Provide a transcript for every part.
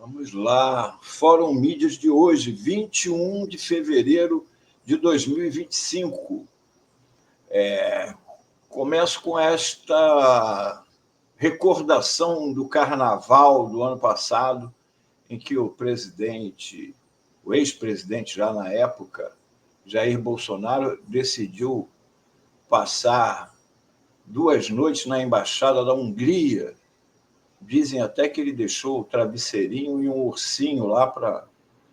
Vamos lá. Fórum Mídias de hoje, 21 de fevereiro de 2025. Começo com esta recordação do carnaval do ano passado, em que o ex-presidente já na época, Jair Bolsonaro, decidiu passar 2 noites na Embaixada da Hungria. Dizem até que ele deixou o travesseirinho e um ursinho lá para,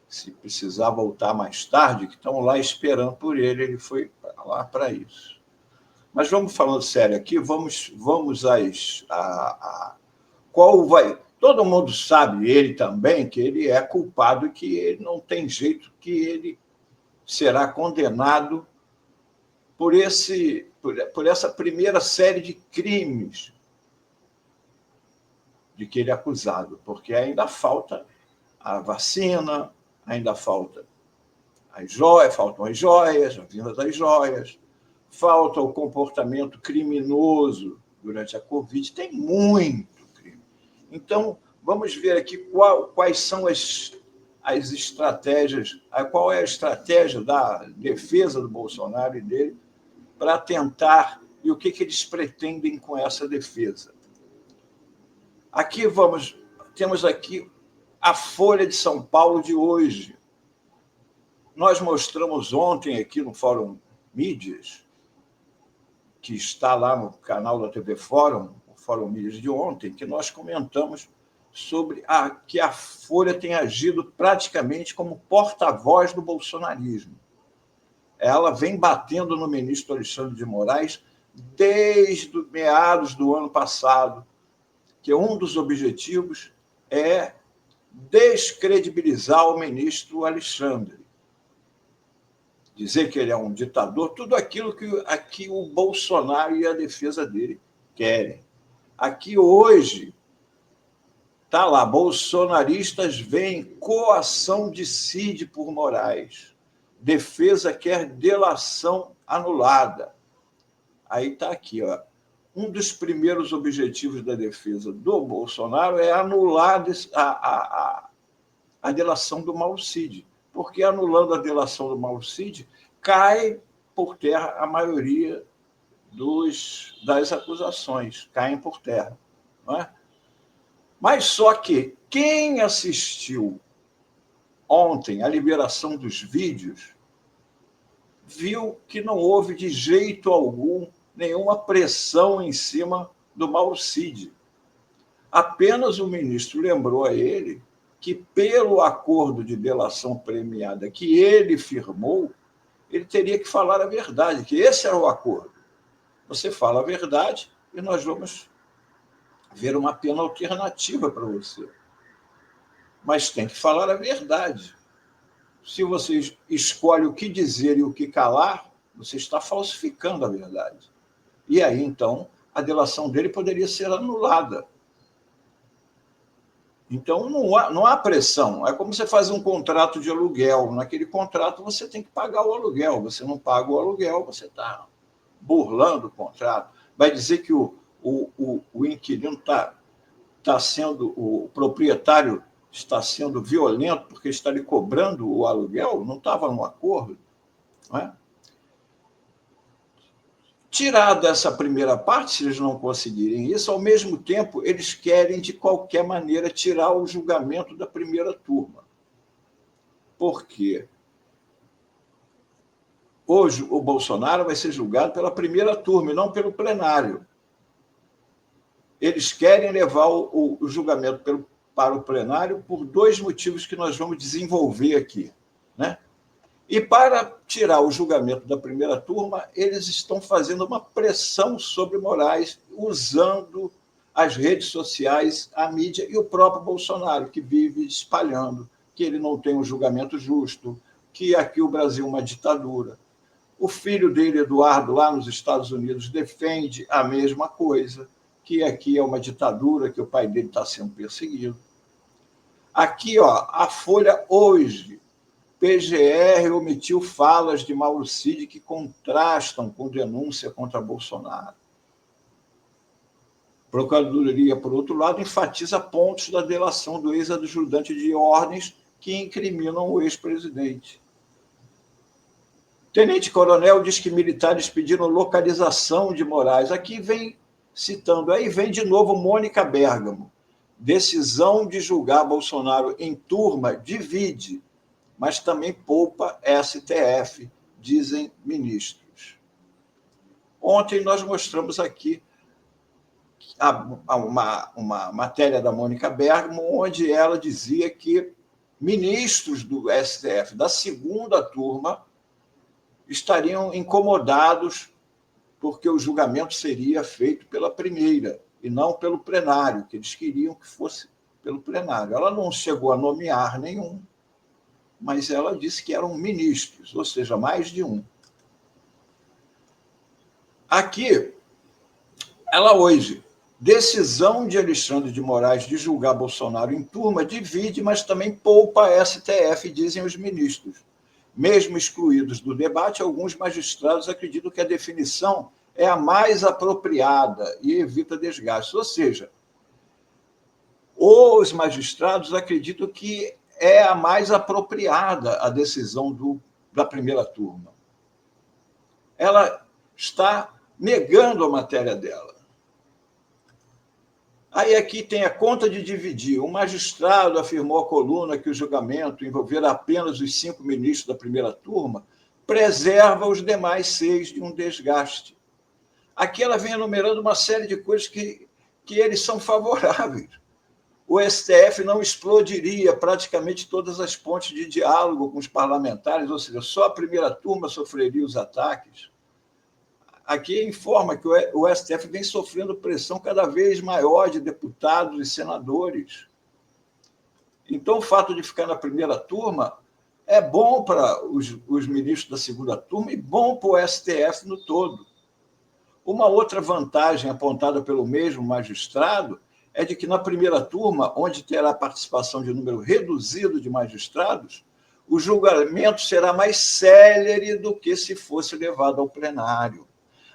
se precisar voltar mais tarde, que estão lá esperando por ele. Ele foi lá para isso. Mas vamos falando sério aqui, vamos qual vai... Todo mundo sabe, ele também, que ele é culpado e que ele não tem jeito, que ele será condenado por essa primeira série de crimes de que ele é acusado, porque ainda falta a vacina, ainda faltam as joias, a vinda das joias, falta o comportamento criminoso durante a Covid, tem muito crime. Então, vamos ver aqui quais são as estratégias, qual é a estratégia da defesa do Bolsonaro e dele para tentar, e o que eles pretendem com essa defesa. Aqui temos aqui a Folha de São Paulo de hoje. Nós mostramos ontem aqui no Fórum Mídias, que está lá no canal da TV Fórum, o Fórum Mídias de ontem, que nós comentamos sobre que a Folha tem agido praticamente como porta-voz do bolsonarismo. Ela vem batendo no ministro Alexandre de Moraes desde meados do ano passado, que um dos objetivos é descredibilizar o ministro Alexandre, dizer que ele é um ditador, tudo aquilo que aqui o Bolsonaro e a defesa dele querem. Aqui hoje está lá, bolsonaristas veem coação de Cid por Moraes, defesa quer delação anulada. Aí está aqui, ó. Um dos primeiros objetivos da defesa do Bolsonaro é anular a delação do Mauro Cid, porque anulando a delação do Mauro Cid, cai por terra a maioria das acusações, caem por terra. Não é? Mas só que quem assistiu ontem à liberação dos vídeos viu que não houve de jeito algum nenhuma pressão em cima do Mauro Cid. Apenas o ministro lembrou a ele que, pelo acordo de delação premiada que ele firmou, ele teria que falar a verdade, que esse era o acordo. Você fala a verdade e nós vamos ver uma pena alternativa para você. Mas tem que falar a verdade. Se você escolhe o que dizer e o que calar, você está falsificando a verdade. E aí, então, a delação dele poderia ser anulada. Então, não há pressão. É como você faz um contrato de aluguel. Naquele contrato, você tem que pagar o aluguel. Você não paga o aluguel, você está burlando o contrato. Vai dizer que o inquilino está sendo... O proprietário está sendo violento porque está lhe cobrando o aluguel? Não estava no acordo? Não é? Tirado essa primeira parte, se eles não conseguirem isso, ao mesmo tempo, eles querem, de qualquer maneira, tirar o julgamento da primeira turma. Por quê? Hoje, o Bolsonaro vai ser julgado pela primeira turma e não pelo plenário. Eles querem levar o julgamento para o plenário por 2 motivos que nós vamos desenvolver aqui, né? E para tirar o julgamento da primeira turma, eles estão fazendo uma pressão sobre Moraes, usando as redes sociais, a mídia e o próprio Bolsonaro, que vive espalhando que ele não tem um julgamento justo, que aqui o Brasil é uma ditadura. O filho dele, Eduardo, lá nos Estados Unidos, defende a mesma coisa, que aqui é uma ditadura, que o pai dele está sendo perseguido. Aqui, ó, a Folha hoje, PGR omitiu falas de Mauro Cid que contrastam com denúncia contra Bolsonaro. Procuradoria, por outro lado, enfatiza pontos da delação do ex-adjudante de ordens que incriminam o ex-presidente. Tenente-coronel diz que militares pediram localização de Moraes. Aqui vem citando, aí vem de novo Mônica Bergamo. Decisão de julgar Bolsonaro em turma divide, mas também poupa STF, dizem ministros. Ontem nós mostramos aqui uma matéria da Mônica Bergamo, onde ela dizia que ministros do STF da segunda turma estariam incomodados porque o julgamento seria feito pela primeira e não pelo plenário, que eles queriam que fosse pelo plenário. Ela não chegou a nomear nenhum, mas ela disse que eram ministros, ou seja, mais de um. Aqui, ela hoje, decisão de Alexandre de Moraes de julgar Bolsonaro em turma divide, mas também poupa a STF, dizem os ministros. Mesmo excluídos do debate, alguns magistrados acreditam que a definição é a mais apropriada e evita desgaste. Ou seja, os magistrados acreditam que é a mais apropriada a decisão da primeira turma. Ela está negando a matéria dela. Aí aqui tem a conta de dividir. Um magistrado afirmou à coluna que o julgamento envolver apenas os 5 ministros da primeira turma preserva os demais 6 de um desgaste. Aqui ela vem enumerando uma série de coisas que eles são favoráveis. O STF não explodiria praticamente todas as pontes de diálogo com os parlamentares, ou seja, só a primeira turma sofreria os ataques. Aqui informa que o STF vem sofrendo pressão cada vez maior de deputados e senadores. Então, o fato de ficar na primeira turma é bom para os ministros da segunda turma e bom para o STF no todo. Uma outra vantagem apontada pelo mesmo magistrado é de que na primeira turma, onde terá participação de número reduzido de magistrados, o julgamento será mais célere do que se fosse levado ao plenário.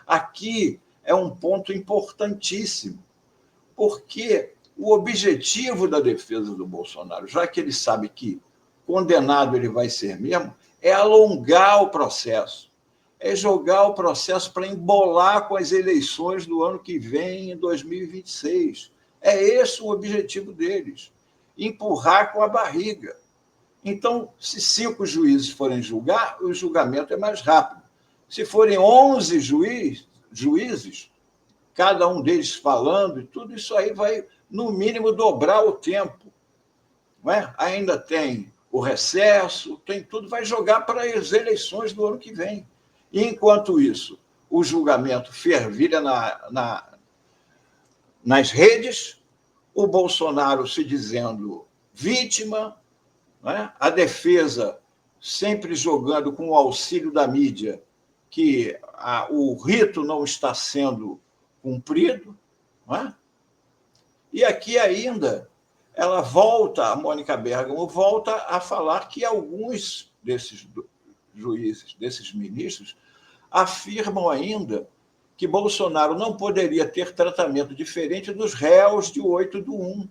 Aqui é um ponto importantíssimo, porque o objetivo da defesa do Bolsonaro, já que ele sabe que condenado ele vai ser mesmo, é alongar o processo, é jogar o processo para embolar com as eleições do ano que vem, em 2026. É esse o objetivo deles, empurrar com a barriga. Então, se 5 juízes forem julgar, o julgamento é mais rápido. Se forem 11 juízes, cada um deles falando, e tudo isso aí vai, no mínimo, dobrar o tempo. Não é? Ainda tem o recesso, tem tudo, vai jogar para as eleições do ano que vem. E, enquanto isso, o julgamento fervilha nas redes, o Bolsonaro se dizendo vítima, não é? A defesa sempre jogando com o auxílio da mídia que o rito não está sendo cumprido. Não é? E aqui ainda, a Mônica Bergamo volta a falar que alguns desses juízes, desses ministros, afirmam ainda que Bolsonaro não poderia ter tratamento diferente dos réus de 8/1,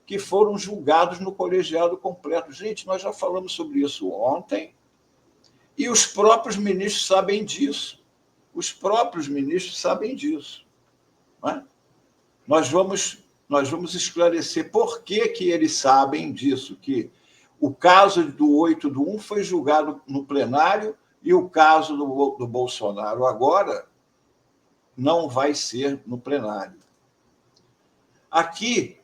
que foram julgados no colegiado completo. Gente, nós já falamos sobre isso ontem, e os próprios ministros sabem disso. Os próprios ministros sabem disso. Não é? Nós vamos esclarecer por que eles sabem disso, que o caso do 8/1 foi julgado no plenário e o caso do Bolsonaro agora não vai ser no plenário. Aqui,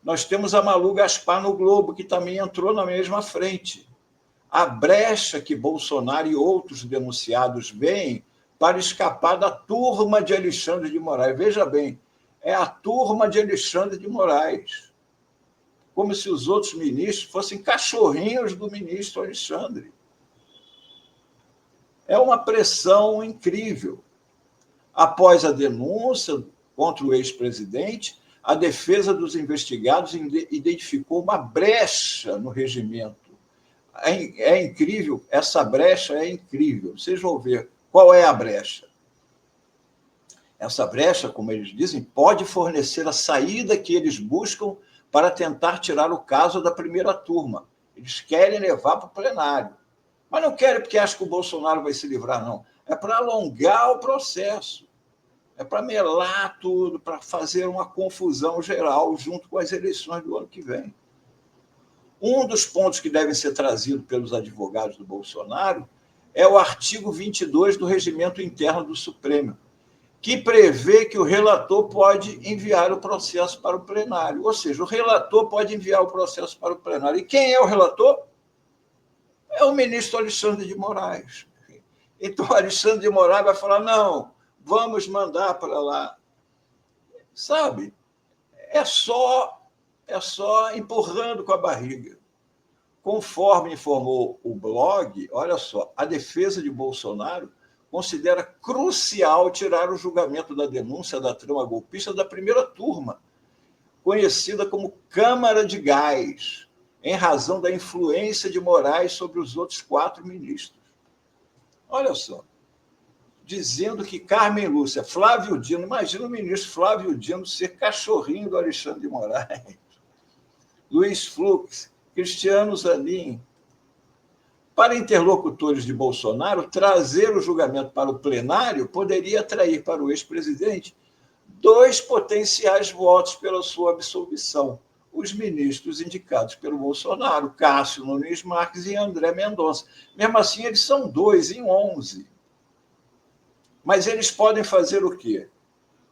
nós temos a Malu Gaspar no Globo, que também entrou na mesma frente. A brecha que Bolsonaro e outros denunciados veem para escapar da turma de Alexandre de Moraes. Veja bem, é a turma de Alexandre de Moraes. Como se os outros ministros fossem cachorrinhos do ministro Alexandre. É uma pressão incrível. Após a denúncia contra o ex-presidente, a defesa dos investigados identificou uma brecha no regimento. É incrível, essa brecha é incrível. Vocês vão ver qual é a brecha. Essa brecha, como eles dizem, pode fornecer a saída que eles buscam para tentar tirar o caso da primeira turma. Eles querem levar para o plenário. Mas não querem porque acham que o Bolsonaro vai se livrar, não. É para alongar o processo. É para melar tudo, para fazer uma confusão geral junto com as eleições do ano que vem. Um dos pontos que devem ser trazidos pelos advogados do Bolsonaro é o artigo 22 do Regimento Interno do Supremo, que prevê que o relator pode enviar o processo para o plenário. Ou seja, o relator pode enviar o processo para o plenário. E quem é o relator? É o ministro Alexandre de Moraes. Então, Alexandre de Moraes vai falar, não, vamos mandar para lá. Sabe? É só empurrando com a barriga. Conforme informou o blog, olha só, a defesa de Bolsonaro considera crucial tirar o julgamento da denúncia da trama golpista da primeira turma, conhecida como Câmara de Gás, em razão da influência de Moraes sobre os outros 4 ministros. Olha só, dizendo que Carmen Lúcia, Flávio Dino, imagina o ministro Flávio Dino ser cachorrinho do Alexandre de Moraes, Luiz Fux, Cristiano Zanin. Para interlocutores de Bolsonaro, trazer o julgamento para o plenário poderia atrair para o ex-presidente 2 potenciais votos pela sua absolvição: os ministros indicados pelo Bolsonaro, Cássio Nunes Marques e André Mendonça. Mesmo assim, eles são 2 em 11. Mas eles podem fazer o quê?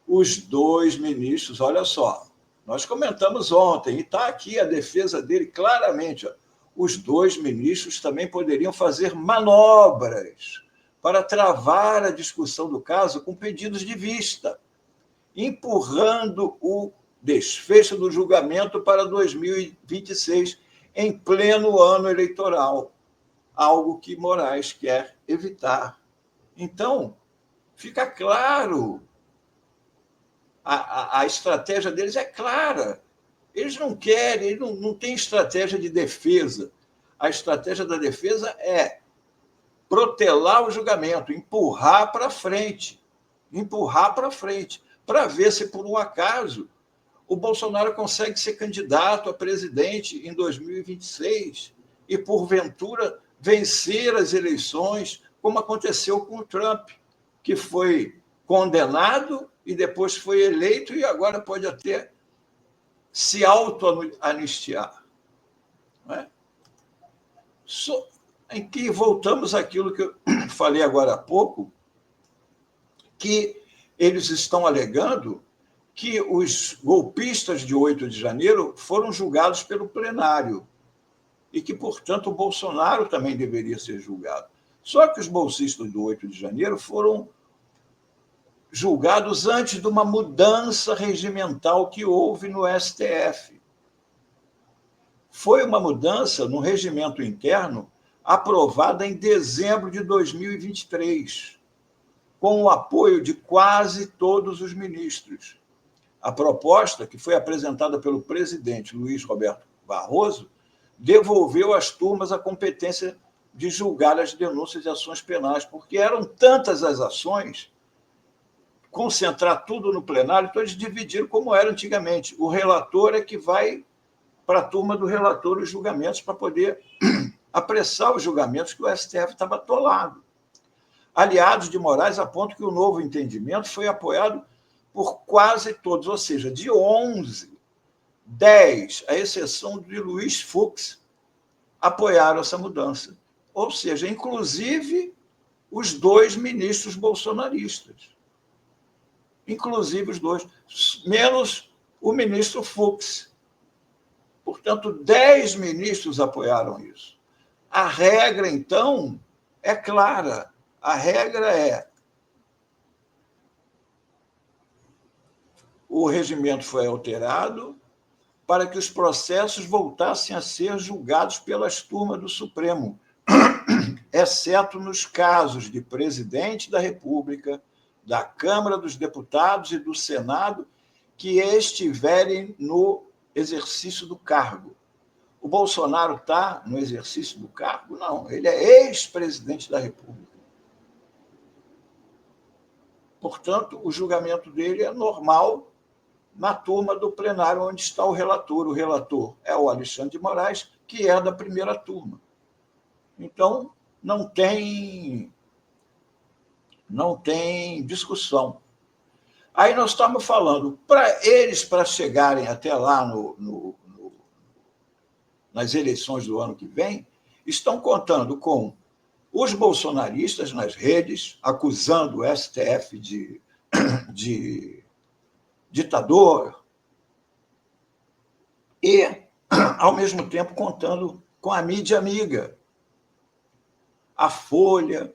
Os 2 ministros, olha só, nós comentamos ontem, e está aqui a defesa dele claramente, ó, os 2 ministros também poderiam fazer manobras para travar a discussão do caso com pedidos de vista, empurrando o desfecho do julgamento para 2026, em pleno ano eleitoral, algo que Moraes quer evitar. Então, fica claro, a estratégia deles é clara. Eles não querem, eles não têm estratégia de defesa. A estratégia da defesa é protelar o julgamento, empurrar para frente, para ver se, por um acaso, o Bolsonaro consegue ser candidato a presidente em 2026 e, porventura, vencer as eleições, como aconteceu com o Trump, que foi condenado e depois foi eleito e agora pode até se auto-anistiar. Não é? Em que voltamos àquilo que eu falei agora há pouco, que eles estão alegando que os golpistas de 8 de janeiro foram julgados pelo plenário e que, portanto, o Bolsonaro também deveria ser julgado. Só que os bolsistas do 8 de janeiro foram julgados antes de uma mudança regimental que houve no STF. Foi uma mudança no regimento interno aprovada em dezembro de 2023, com o apoio de quase todos os ministros. A proposta, que foi apresentada pelo presidente Luiz Roberto Barroso, devolveu às turmas a competência de julgar as denúncias e ações penais, porque eram tantas as ações, concentrar tudo no plenário, então eles dividiram como era antigamente. O relator é que vai para a turma do relator os julgamentos para poder apressar os julgamentos que o STF estava atolado. Aliados de Moraes apontam que o novo entendimento foi apoiado por quase todos, ou seja, de 11, 10, à exceção de Luiz Fux, apoiaram essa mudança. Ou seja, inclusive os 2 ministros bolsonaristas. Inclusive os 2, menos o ministro Fux. Portanto, 10 ministros apoiaram isso. A regra, então, é clara. A regra é: o regimento foi alterado para que os processos voltassem a ser julgados pelas turmas do Supremo, exceto nos casos de presidente da República, da Câmara dos Deputados e do Senado que estiverem no exercício do cargo. O Bolsonaro está no exercício do cargo? Não, ele é ex-presidente da República. Portanto, o julgamento dele é normal na turma do plenário onde está o relator. O relator é o Alexandre de Moraes, que é da primeira turma. Então, não tem discussão. Aí nós estamos falando, para chegarem até lá nas eleições do ano que vem, estão contando com os bolsonaristas nas redes, acusando o STF de ditador, e, ao mesmo tempo, contando com a mídia amiga, a Folha,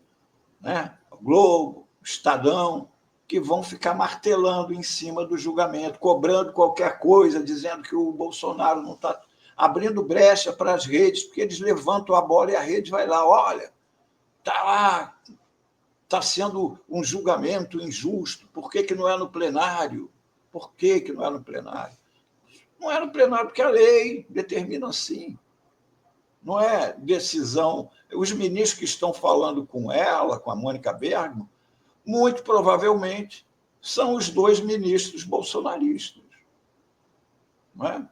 né, o Globo, o Estadão, que vão ficar martelando em cima do julgamento, cobrando qualquer coisa, dizendo que o Bolsonaro não está abrindo brecha para as redes, porque eles levantam a bola e a rede vai lá, olha, está lá, está sendo um julgamento injusto, por que não é no plenário? Por que não é no plenário? Não é no plenário porque a lei determina assim. Não é decisão. Os ministros que estão falando com ela, com a Mônica Bergamo, muito provavelmente são os 2 ministros bolsonaristas. Não é?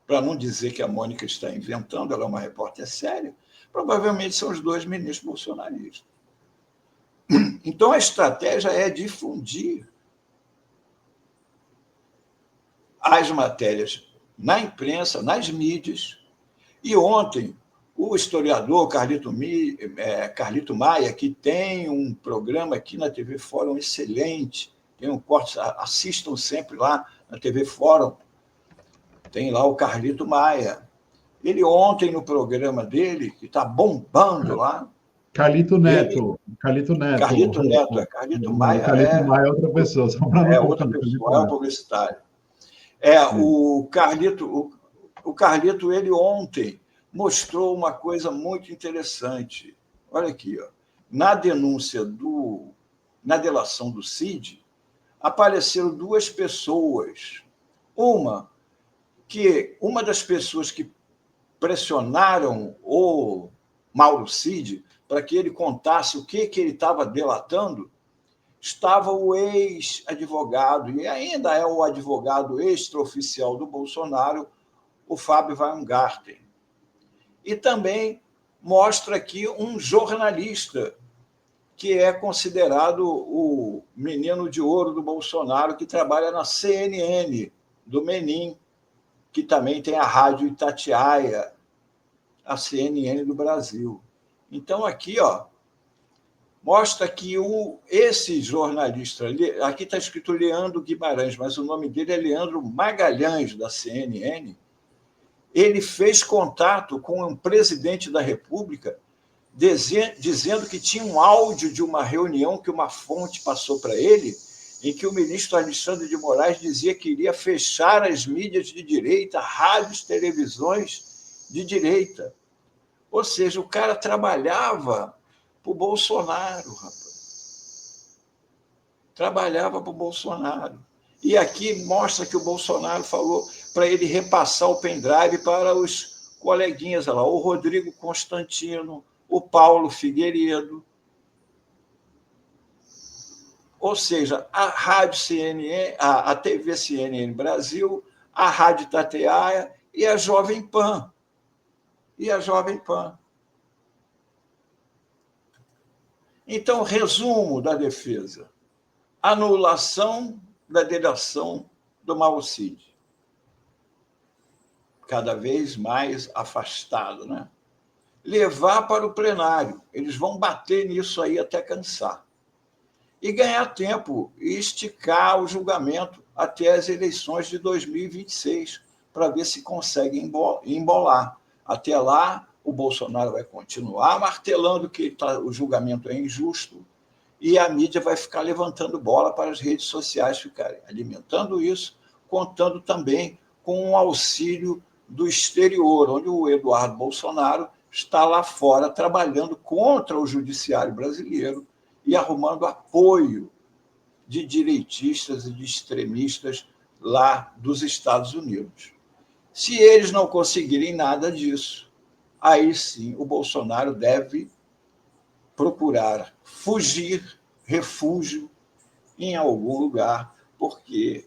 Para não dizer que a Mônica está inventando, ela é uma repórter séria, provavelmente são os 2 ministros bolsonaristas. Então, a estratégia é difundir as matérias na imprensa, nas mídias. E ontem, o historiador Carlito Maia, que tem um programa aqui na TV Fórum excelente, tem um corte, assistam sempre lá na TV Fórum, tem lá o Carlito Maia. Ele ontem, no programa dele, que está bombando lá... Carlito Neto. Carlito Neto. Carlito Neto, Carlito Maia. Carlito Maia é outra pessoa, só para não outra pessoa, é o publicitário. O Carlito, ele ontem mostrou uma coisa muito interessante. Olha aqui, ó. Na delação do Cid, apareceram 2 pessoas. Uma das pessoas que pressionaram o Mauro Cid para que ele contasse o que ele estava delatando, estava o ex-advogado, e ainda é o advogado extraoficial do Bolsonaro, o Fábio Weingarten. E também mostra aqui um jornalista, que é considerado o menino de ouro do Bolsonaro, que trabalha na CNN, do Menin, que também tem a Rádio Itatiaia, a CNN do Brasil. Então, aqui, ó, mostra que esse jornalista, aqui está escrito Leandro Guimarães, mas o nome dele é Leandro Magalhães, da CNN, ele fez contato com um presidente da República dizendo que tinha um áudio de uma reunião que uma fonte passou para ele, em que o ministro Alexandre de Moraes dizia que iria fechar as mídias de direita, rádios, televisões de direita. Ou seja, o cara trabalhava para o Bolsonaro, rapaz. Trabalhava para o Bolsonaro. E aqui mostra que o Bolsonaro falou para ele repassar o pendrive para os coleguinhas lá, o Rodrigo Constantino, o Paulo Figueiredo. Ou seja, a Rádio CNN, a TV CNN Brasil, a Rádio Itatiaia e a Jovem Pan. Então, resumo da defesa: anulação da delação do Mauro Cid. Cada vez mais afastado, né? Levar para o plenário. Eles vão bater nisso aí até cansar. E ganhar tempo e esticar o julgamento até as eleições de 2026, para ver se consegue embolar. Até lá, o Bolsonaro vai continuar martelando que o julgamento é injusto, e a mídia vai ficar levantando bola para as redes sociais ficarem alimentando isso, contando também com o auxílio do exterior, onde o Eduardo Bolsonaro está lá fora trabalhando contra o judiciário brasileiro e arrumando apoio de direitistas e de extremistas lá dos Estados Unidos. Se eles não conseguirem nada disso, aí sim o Bolsonaro deve procurar fugir, refúgio em algum lugar, porque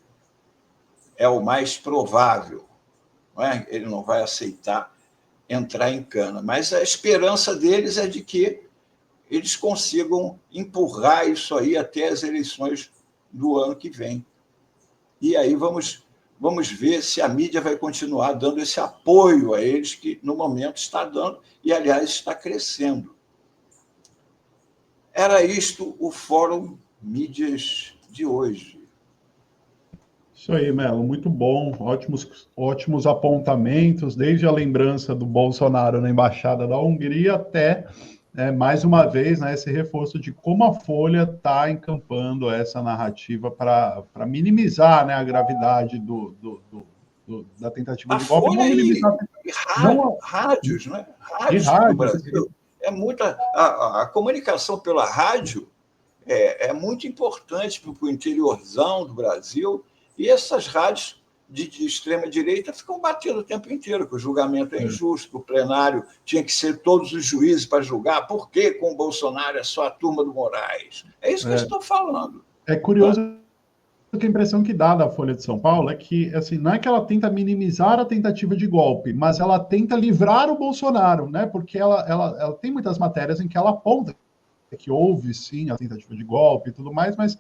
é o mais provável. Não é? Ele não vai aceitar entrar em cana. Mas a esperança deles é de que eles consigam empurrar isso aí até as eleições do ano que vem. E aí vamos ver se a mídia vai continuar dando esse apoio a eles, que no momento está dando, e, aliás, está crescendo. Era isto o Fórum Mídias de hoje. Isso aí, Melo, muito bom, ótimos apontamentos, desde a lembrança do Bolsonaro na Embaixada da Hungria até, mais uma vez, né, esse reforço de como a Folha está encampando essa narrativa para minimizar, né, a gravidade da tentativa A de golpe. Folha Não minimizar, rádios, né? E Rádios do rádios. Brasil. É muita, a comunicação pela rádio é muito importante para o interiorzão do Brasil, e essas rádios de extrema-direita ficam batendo o tempo inteiro, que o julgamento é injusto, que o plenário tinha que ser todos os juízes para julgar, por que com o Bolsonaro é só a turma do Moraes? É isso que eu estou falando. É curioso que a impressão que dá da Folha de São Paulo é que, assim, não é que ela tenta minimizar a tentativa de golpe, mas ela tenta livrar o Bolsonaro, né? Porque ela tem muitas matérias em que ela aponta que houve, sim, a tentativa de golpe e tudo mais, mas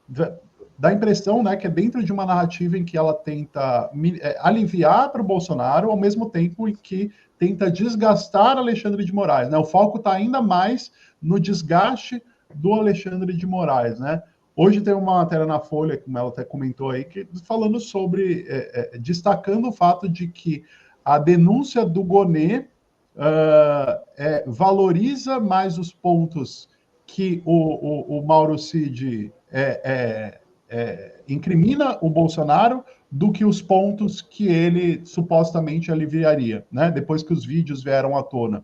dá a impressão, né, que é dentro de uma narrativa em que ela tenta aliviar para o Bolsonaro, ao mesmo tempo em que tenta desgastar Alexandre de Moraes, né? O foco está ainda mais no desgaste do Alexandre de Moraes, né? Hoje tem uma matéria na Folha, como ela até comentou aí, falando sobre, destacando o fato de que a denúncia do Gonê valoriza mais os pontos que o Mauro Cid incrimina o Bolsonaro do que os pontos que ele supostamente aliviaria, né? Depois que os vídeos vieram à tona,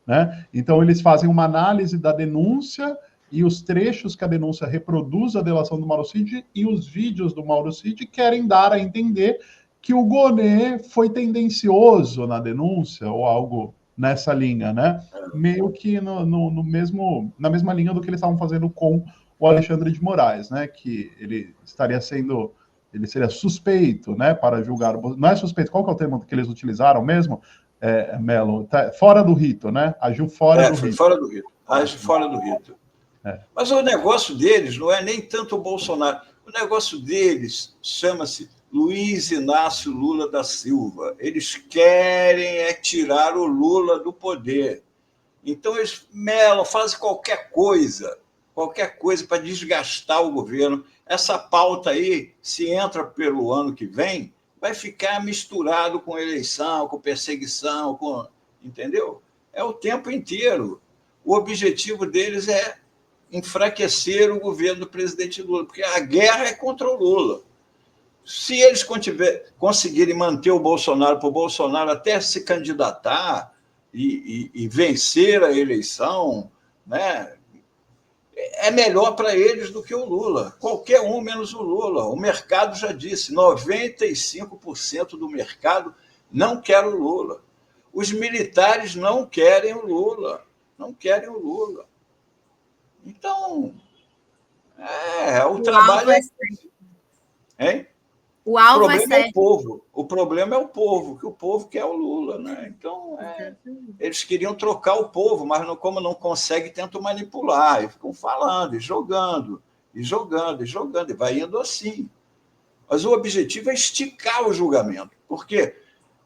né? Então eles fazem uma análise da denúncia e os trechos que a denúncia reproduz a delação do Mauro Cid, e os vídeos do Mauro Cid querem dar a entender que o Gonê foi tendencioso na denúncia ou algo nessa linha, né? Meio que na mesma linha do que eles estavam fazendo com o Alexandre de Moraes, né? Que ele seria suspeito, né? Para julgar. Não é suspeito, qual que é o termo que eles utilizaram mesmo, Melo? Tá fora do rito, né? Agiu fora do rito. Fora do rito. Age fora do rito. Mas o negócio deles não é nem tanto o Bolsonaro. O negócio deles chama-se Luiz Inácio Lula da Silva. Eles querem tirar o Lula do poder. Então, eles fazem qualquer coisa para desgastar o governo. Essa pauta aí, se entra pelo ano que vem, vai ficar misturado com eleição, com perseguição, entendeu? É o tempo inteiro. O objetivo deles é enfraquecer o governo do presidente Lula, porque a guerra é contra o Lula. Se eles conseguirem manter o Bolsonaro, para o Bolsonaro até se candidatar e vencer a eleição, né, é melhor para eles do que o Lula. Qualquer um menos o Lula. O mercado já disse, 95% do mercado não quer o Lula. Os militares não querem o Lula. Não querem o Lula. Então, o trabalho é... Hein? O alvo é certo. O povo. O problema é o povo, que o povo quer o Lula, né? Então, eles queriam trocar o povo, mas como não conseguem, tentam manipular, e ficam falando, e jogando, e vai indo assim. Mas o objetivo é esticar o julgamento, porque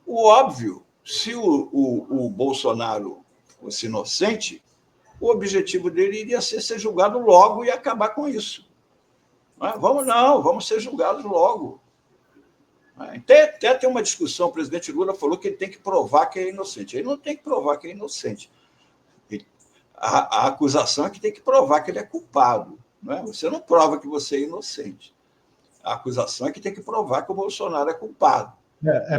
o óbvio, se o Bolsonaro fosse inocente, o objetivo dele iria ser julgado logo e acabar com isso. Vamos ser julgados logo. Até tem uma discussão, o presidente Lula falou que ele tem que provar que é inocente. Ele não tem que provar que é inocente. A acusação é que tem que provar que ele é culpado. Não é? Você não prova que você é inocente. A acusação é que tem que provar que o Bolsonaro é culpado.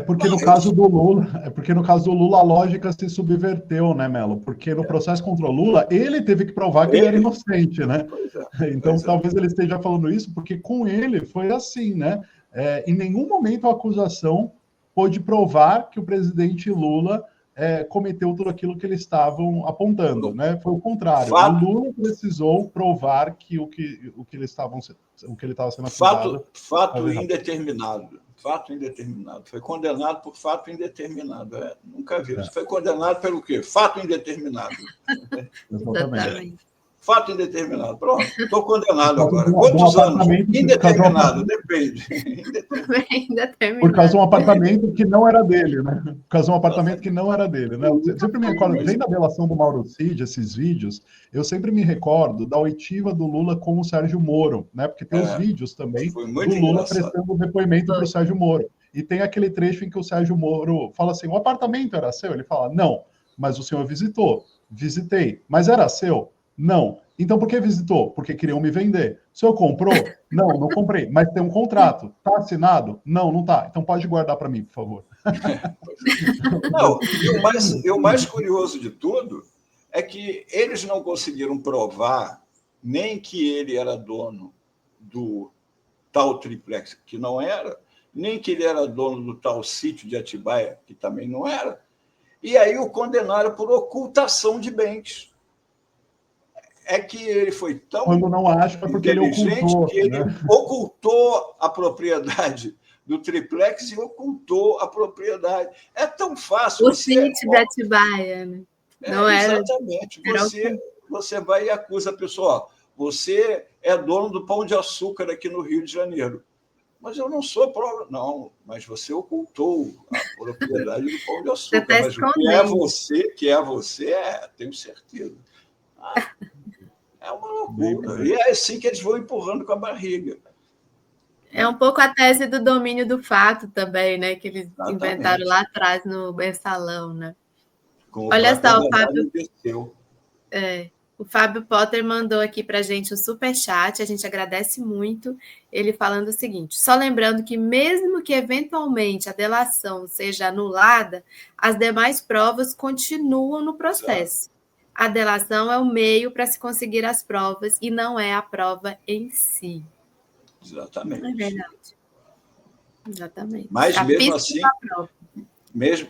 Porque no caso do Lula a lógica se subverteu, né, Melo? Porque no processo contra o Lula, ele teve que provar que ele era inocente, né? Então, talvez ele esteja falando isso, porque com ele foi assim, né? Em nenhum momento a acusação pôde provar que o presidente Lula cometeu tudo aquilo que eles estavam apontando, né? Foi o contrário. Fato, o Lula precisou provar que o que ele estava sendo acusado. Fato indeterminado. Fato indeterminado. Foi condenado por fato indeterminado. Nunca vi. Foi condenado pelo quê? Fato indeterminado. Exatamente. Fato indeterminado. Pronto, estou condenado agora. Quantos anos? Indeterminado, depende. Indeterminado. Por causa de um apartamento que não era dele, né? Por causa de um apartamento que não era dele, né? Eu sempre me recordo, vem da delação do Mauro Cid, esses vídeos, eu sempre me recordo da oitiva do Lula com o Sérgio Moro, né? Porque tem os vídeos também do Lula prestando depoimento para o Sérgio Moro. E tem aquele trecho em que o Sérgio Moro fala assim, o apartamento era seu? Ele fala, não, mas o senhor visitou. Visitei. Mas era seu? Não. Então, por que visitou? Porque queriam me vender. O senhor comprou? Não, não comprei. Mas tem um contrato. Está assinado? Não, não está. Então, pode guardar para mim, por favor. Não, e o mais curioso de tudo é que eles não conseguiram provar nem que ele era dono do tal triplex, que não era, nem que ele era dono do tal sítio de Atibaia, que também não era. E aí o condenaram por ocultação de bens. É que ele foi tão Quando não acho, é porque ele ocultou, que ele ocultou a propriedade do triplex e ocultou a propriedade. É tão fácil. O sítio de Atibaia, né? Não era. Exatamente. Você vai e acusa a pessoa. Ó, você é dono do Pão de Açúcar aqui no Rio de Janeiro. Mas eu não sou prova. Não, mas você ocultou a propriedade do Pão de Açúcar. Mas o que é você, tenho certeza. É uma loucura. E é assim que eles vão empurrando com a barriga. É um pouco a tese do domínio do fato também, né? Que eles inventaram lá atrás no Mensalão, né? Olha só, o Fábio Potter mandou aqui para a gente um superchat, a gente agradece muito, ele falando o seguinte, só lembrando que mesmo que eventualmente a delação seja anulada, as demais provas continuam no processo. A delação é o meio para se conseguir as provas e não é a prova em si. Exatamente. Não é verdade. Exatamente. Mas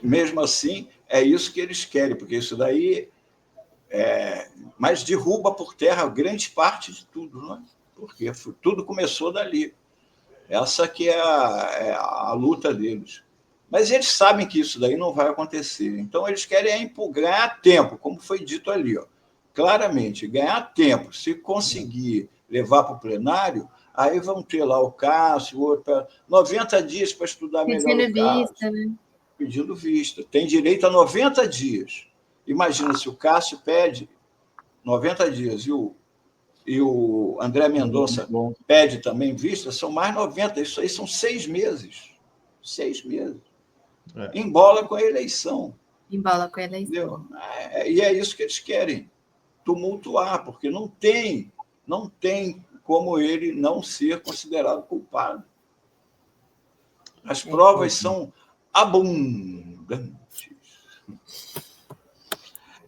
mesmo assim, é isso que eles querem, porque isso daí mas derruba por terra grande parte de tudo, não é? Porque tudo começou dali. Essa que é a luta deles. Mas eles sabem que isso daí não vai acontecer. Então, eles querem ganhar tempo, como foi dito ali. Ó. Claramente, ganhar tempo. Se conseguir levar para o plenário, aí vão ter lá o Cássio, 90 dias para estudar melhor o caso. Vista, né? Pedindo vista. Tem direito a 90 dias. Imagina se o Cássio pede 90 dias e o André Mendonça pede também vista, são mais 90. Isso aí são 6 meses. 6 meses. Embola com a eleição. Embola com a eleição. E é isso que eles querem, tumultuar, porque não tem como ele não ser considerado culpado. As provas são abundantes.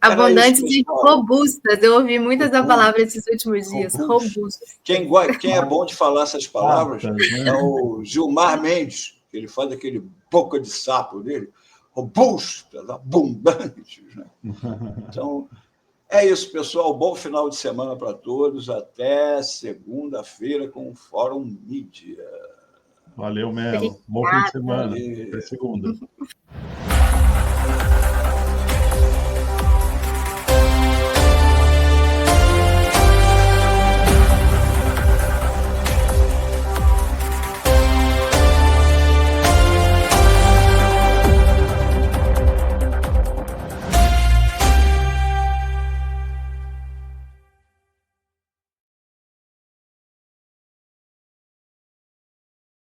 Abundantes e robustas. Eu ouvi muitas da palavra esses últimos dias. Robustas. Quem é bom de falar essas palavras é o Gilmar Mendes, que ele faz aquele boca de sapo dele. Robustas, abundantes. Né? Então, é isso, pessoal. Bom final de semana para todos. Até segunda-feira com o Fórum Mídia. Valeu, Melo. Bom fim de semana. Até segunda.